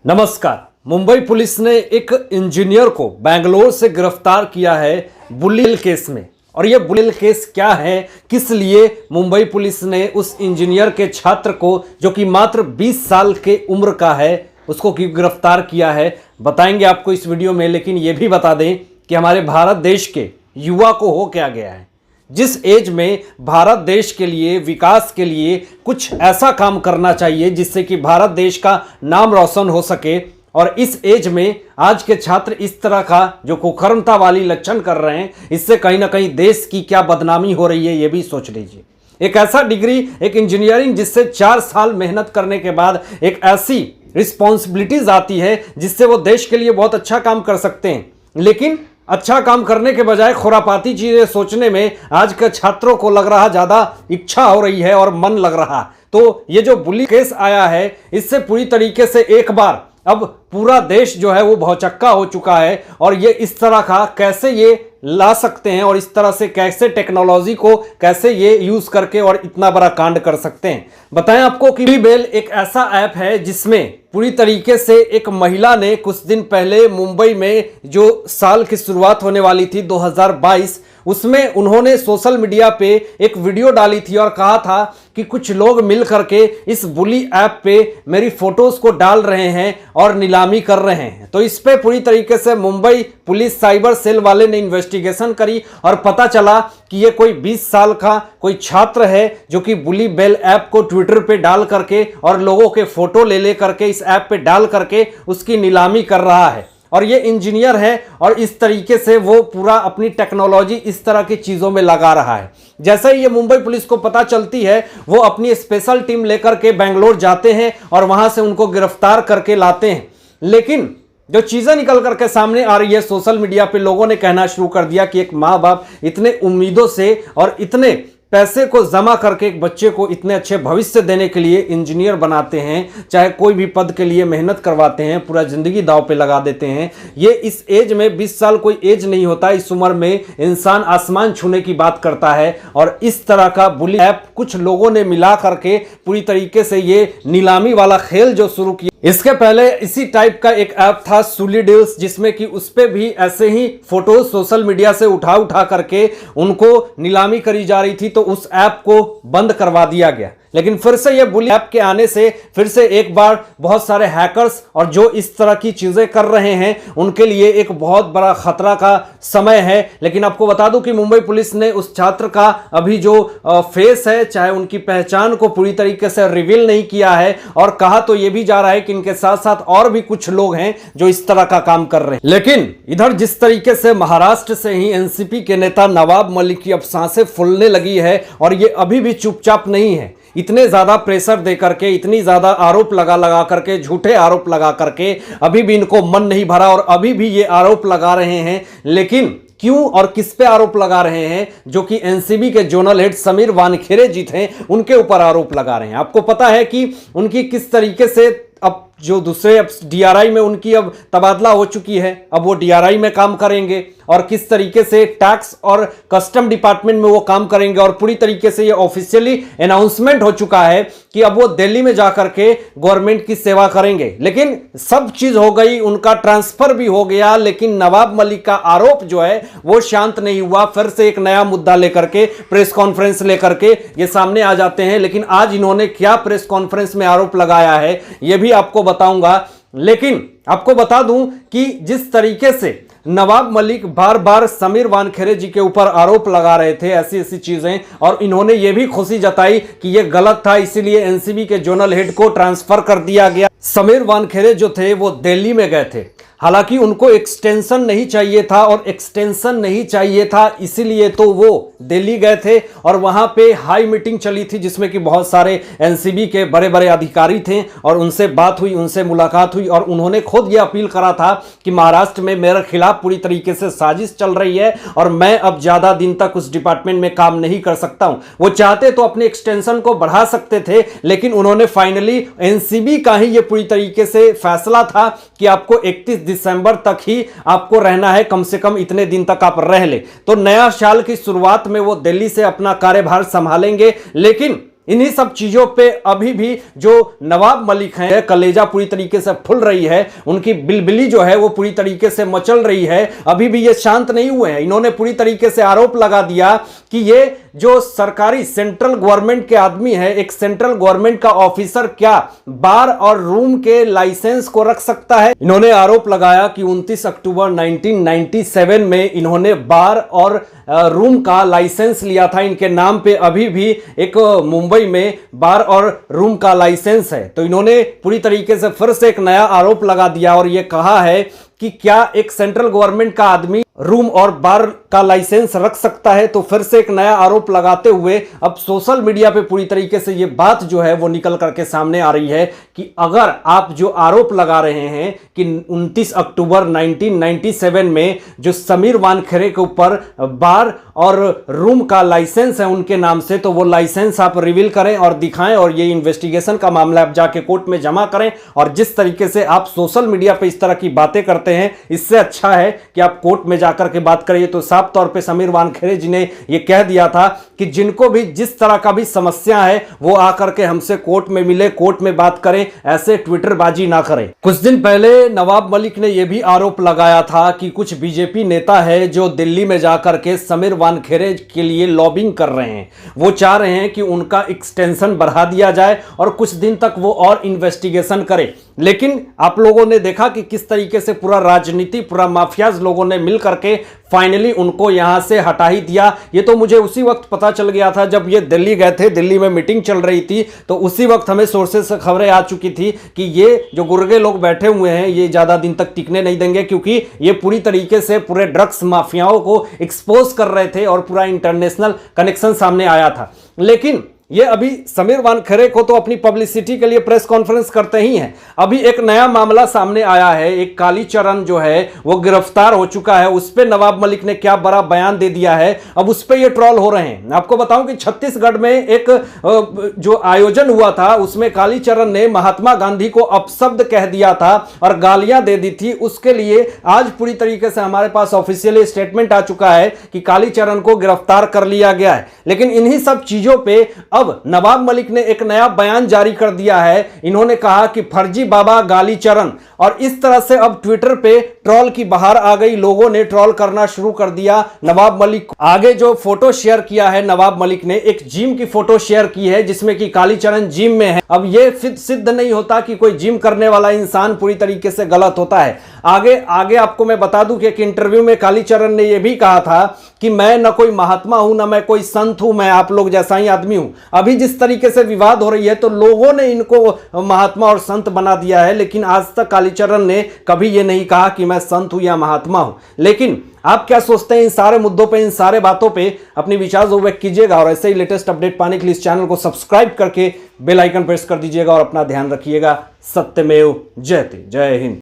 नमस्कार। मुंबई पुलिस ने एक इंजीनियर को बेंगलोर से गिरफ्तार किया है बुली केस में। और यह बुली केस क्या है, किस लिए मुंबई पुलिस ने उस इंजीनियर के छात्र को जो कि मात्र 20 साल के उम्र का है उसको गिरफ्तार किया है, बताएंगे आपको इस वीडियो में। लेकिन यह भी बता दें कि हमारे भारत देश के युवा को हो क्या गया है। जिस एज में भारत देश के लिए, विकास के लिए कुछ ऐसा काम करना चाहिए जिससे कि भारत देश का नाम रोशन हो सके, और इस एज में आज के छात्र इस तरह का जो कुकर्मता वाली लक्षण कर रहे हैं, इससे कहीं ना कहीं देश की क्या बदनामी हो रही है ये भी सोच लीजिए। एक ऐसा डिग्री, एक इंजीनियरिंग जिससे 4 साल मेहनत करने के बाद एक ऐसी रिस्पॉन्सिबिलिटीज आती है जिससे वो देश के लिए बहुत अच्छा काम कर सकते हैं, लेकिन अच्छा काम करने के बजाय खुरापाती चीजें सोचने में आज के छात्रों को लग रहा ज्यादा इच्छा हो रही है और मन लग रहा। तो ये जो बुली केस आया है, इससे पूरी तरीके से एक बार अब पूरा देश जो है वो भौचक्का हो चुका है। और ये इस तरह का कैसे ये ला सकते हैं और इस तरह से कैसे टेक्नोलॉजी को कैसे ये यूज करके और इतना बड़ा कांड कर सकते हैं, बताएं आपको कि बेल एक ऐसा ऐप है जिसमें पूरी तरीके से एक महिला ने कुछ दिन पहले मुंबई में जो साल की शुरुआत होने वाली थी 2022, उसमें उन्होंने सोशल मीडिया पे एक वीडियो डाली थी और कहा था कि कुछ लोग मिल करके इस बुली ऐप पे मेरी फोटोज को डाल रहे हैं और नीलामी कर रहे हैं। तो इस पे पूरी तरीके से मुंबई पुलिस साइबर सेल वाले ने इन्वेस्टिगेशन करी और पता चला कि ये कोई 20 साल का कोई छात्र है जो कि बुली बेल ऐप को ट्विटर पे डाल करके और लोगों के फोटो ले करके इस ऐप पे डाल करके उसकी नीलामी कर रहा है। और ये इंजीनियर है और इस तरीके से वो पूरा अपनी टेक्नोलॉजी इस तरह की चीज़ों में लगा रहा है। जैसे ही ये मुंबई पुलिस को पता चलती है, वो अपनी स्पेशल टीम लेकर के बेंगलोर जाते हैं और वहां से उनको गिरफ्तार करके लाते हैं। लेकिन जो चीज़ें निकल करके सामने आ रही है, सोशल मीडिया पे लोगों ने कहना शुरू कर दिया कि एक माँ बाप इतने उम्मीदों से और इतने पैसे को जमा करके एक बच्चे को इतने अच्छे भविष्य देने के लिए इंजीनियर बनाते हैं, चाहे कोई भी पद के लिए मेहनत करवाते हैं, पूरा जिंदगी दांव पे लगा देते हैं। ये इस एज में 20 साल कोई एज नहीं होता, इस उम्र में इंसान आसमान छूने की बात करता है। और इस तरह का बुली ऐप कुछ लोगों ने मिला करके पूरी तरीके से ये नीलामी वाला खेल जो शुरू किया। इसके पहले इसी टाइप का एक ऐप था सुली डील्स, जिसमें कि उस पे भी ऐसे ही फोटोज सोशल मीडिया से उठा करके उनको नीलामी करी जा रही थी, तो उस ऐप को बंद करवा दिया गया। लेकिन फिर से ये बुली ऐप के आने से फिर से एक बार बहुत सारे हैकर्स और जो इस तरह की चीजें कर रहे हैं उनके लिए एक बहुत बड़ा खतरा का समय है। लेकिन आपको बता दूं कि मुंबई पुलिस ने उस छात्र का अभी जो फेस है, चाहे उनकी पहचान को पूरी तरीके से रिवील नहीं किया है, और कहा तो ये भी जा रहा है कि इनके साथ साथ और भी कुछ लोग हैं जो इस तरह का काम कर रहे हैं। लेकिन इधर जिस तरीके से महाराष्ट्र से ही एनसीपी के नेता नवाब मलिक की अब सांसें फूलने लगी है और ये अभी भी चुपचाप नहीं है, इतने ज्यादा प्रेशर दे करके, इतनी ज्यादा आरोप लगा करके, झूठे आरोप लगा करके अभी भी इनको मन नहीं भरा और अभी भी ये आरोप लगा रहे हैं। लेकिन क्यों और किस पे आरोप लगा रहे हैं? जो कि एनसीबी के जोनल हेड समीर वानखेड़े जी थे, उनके ऊपर आरोप लगा रहे हैं। आपको पता है कि उनकी किस तरीके से अब जो दूसरे अब डीआरआई में उनकी अब तबादला हो चुकी है, अब वो डीआरआई में काम करेंगे, और किस तरीके से टैक्स और कस्टम डिपार्टमेंट में वो काम करेंगे। और पूरी तरीके से ये ऑफिशियली अनाउंसमेंट हो चुका है कि अब वो दिल्ली में जाकर के गवर्नमेंट की सेवा करेंगे। लेकिन सब चीज हो गई, उनका ट्रांसफर भी हो गया, लेकिन नवाब मलिक का आरोप जो है वो शांत नहीं हुआ। फिर से एक नया मुद्दा लेकर के प्रेस कॉन्फ्रेंस लेकर के ये सामने आ जाते हैं। लेकिन आज इन्होंने क्या प्रेस कॉन्फ्रेंस में आरोप लगाया है ये भी आपको बताऊंगा। लेकिन आपको बता दूं कि जिस तरीके से नवाब मलिक बार बार समीर वानखेड़े जी के ऊपर आरोप लगा रहे थे ऐसी चीजें, और इन्होंने ये भी खुशी जताई कि ये गलत था, इसीलिए एनसीबी के जोनल हेड को ट्रांसफर कर दिया गया। समीर वानखेड़े जो थे वो दिल्ली में गए थे, हालांकि उनको एक्सटेंशन नहीं चाहिए था, और एक्सटेंशन नहीं चाहिए था इसीलिए तो वो दिल्ली गए थे। और वहां पे हाई मीटिंग चली थी जिसमें कि बहुत सारे एनसीबी के बड़े बड़े अधिकारी थे, और उनसे बात हुई, उनसे मुलाकात हुई, और उन्होंने खुद ये अपील करा था कि महाराष्ट्र में मेरे खिलाफ पूरी तरीके से साजिश चल रही है और मैं अब ज्यादा दिन तक उस डिपार्टमेंट में काम नहीं कर सकता हूं। वो चाहते तो अपने एक्सटेंशन को बढ़ा सकते थे, लेकिन उन्होंने फाइनली, एनसीबी का ही ये पूरी तरीके से फैसला था कि आपको 31 दिसंबर तक ही आपको रहना है, कम से कम इतने दिन तक आप रह ले। तो नया साल की शुरुआत में वो दिल्ली से अपना कार्यभार संभालेंगे। लेकिन इन्हीं सब चीजों पे अभी भी जो नवाब मलिक हैं, कलेजा पूरी तरीके से फूल रही है, उनकी बिलबिली जो है वो पूरी तरीके से मचल रही है। अभी भी ये शांत नहीं हुए हैं। इन्होंने पूरी तरीके से आरोप लगा दिया कि ये जो सरकारी सेंट्रल गवर्नमेंट के आदमी है, एक सेंट्रल गवर्नमेंट का ऑफिसर क्या बार और रूम के लाइसेंस को रख सकता है। इन्होंने आरोप लगाया कि 29 अक्टूबर 1997 में इन्होंने बार और रूम का लाइसेंस लिया था इनके नाम पे। अभी भी एक मुंबई में बार और रूम का लाइसेंस है। तो इन्होंने पूरी तरीके से फिर से एक नया आरोप लगा दिया और यह कहा है कि क्या एक सेंट्रल गवर्नमेंट का आदमी रूम और बार का लाइसेंस रख सकता है। तो फिर से एक नया आरोप लगाते हुए अब सोशल मीडिया पे पूरी तरीके से ये बात जो है वो निकल करके सामने आ रही है कि अगर आप जो आरोप लगा रहे हैं कि 29 अक्टूबर 1997 में जो समीर वानखेड़े के ऊपर बार और रूम का लाइसेंस है उनके नाम से, तो वो लाइसेंस आप रिवील करें और दिखाएं और ये इन्वेस्टिगेशन का मामला आप जाके कोर्ट में जमा करें। और जिस तरीके से आप सोशल मीडिया पे इस तरह की बातें करते हैं, इससे अच्छा है कि आप कोर्ट में जाकर के बात करिए। तो साफ तौर पे समीर वानखेड़े जी ने यह कह दिया था कि जिनको भी जिस तरह का भी समस्या है वो आकर के हमसे कोर्ट में मिले, कोर्ट में बात करें, ऐसे ट्विटरबाजी ना करें। कुछ दिन पहले नवाब मलिक ने यह भी आरोप लगाया था कि कुछ बीजेपी नेता है जो दिल्ली में जाकर के समीर वानखेड़े के लिए लॉबिंग कर रहे हैं। वो चाह रहे हैं कि उनका एक्सटेंशन बढ़ा दिया जाए और कुछ दिन तक वो और इन्वेस्टिगेशन करे। लेकिन आप लोगों ने देखा कि किस तरीके से पूरा राजनीति, पूरा माफियाज लोगों ने मिल करके फाइनली उनको यहां से हटा ही दिया। ये तो मुझे उसी वक्त पता चल गया था जब ये दिल्ली गए थे, दिल्ली में मीटिंग चल रही थी, तो उसी वक्त हमें सोर्सेस से खबरें आ चुकी थी कि ये जो गुर्गे लोग बैठे हुए हैं ये ज्यादा दिन तक टिकने नहीं देंगे, क्योंकि ये पूरी तरीके से पूरे ड्रग्स माफियाओं को एक्सपोज कर रहे थे और पूरा इंटरनेशनल कनेक्शन सामने आया था। लेकिन ये अभी समीर वानखेड़े को तो अपनी पब्लिसिटी के लिए प्रेस कॉन्फ्रेंस करते ही हैं। अभी एक नया मामला सामने आया है, एक कालीचरण जो है वो गिरफ्तार हो चुका है। उस पे नवाब मलिक ने क्या बड़ा बयान दे दिया है, अब उस पे ये ट्रोल हो रहे हैं। आपको बताऊं कि छत्तीसगढ़ में एक जो आयोजन हुआ था उसमें कालीचरण ने महात्मा गांधी को अपशब्द कह दिया था और गालियां दे दी थी। उसके लिए आज पूरी तरीके से हमारे पास ऑफिशियली स्टेटमेंट आ चुका है कि कालीचरण को गिरफ्तार कर लिया गया है। लेकिन इन्हीं सब चीजों पे अब नवाब मलिक ने एक नया बयान जारी कर दिया है। इन्होंने कहा कि फर्जी बाबा गालीचरण, और इस तरह से अब ट्विटर पे ट्रोल की बहार आ गई। लोगों ने ट्रोल करना शुरू कर दिया नवाब मलिक को। आगे जो फोटो शेयर किया है नवाब मलिक ने, एक जिम की फोटो शेयर की है जिसमें कि कालीचरण जिम में है। अब यह सिद्ध नहीं होता कि कोई जिम करने वाला इंसान पूरी तरीके से गलत होता है। आगे आपको मैं बता दूं कि एक इंटरव्यू में कालीचरण ने यह भी कहा था कि मैं न कोई महात्मा हूं, न मैं कोई संत हूं, मैं आप लोग जैसा ही आदमी हूं। अभी जिस तरीके से विवाद हो रही है तो लोगों ने इनको महात्मा और संत बना दिया है, लेकिन आज तक कालीचरण ने कभी यह नहीं कहा कि मैं संत हूं या महात्मा हूं। लेकिन आप क्या सोचते हैं इन सारे मुद्दों पे, इन सारे बातों पे अपनी विचार व्यक्त कीजिएगा और ऐसे ही लेटेस्ट अपडेट पाने के लिए इस चैनल को सब्सक्राइब करके बेल आइकन प्रेस कर दीजिएगा और अपना ध्यान रखिएगा। सत्यमेव जयते। जय हिंद।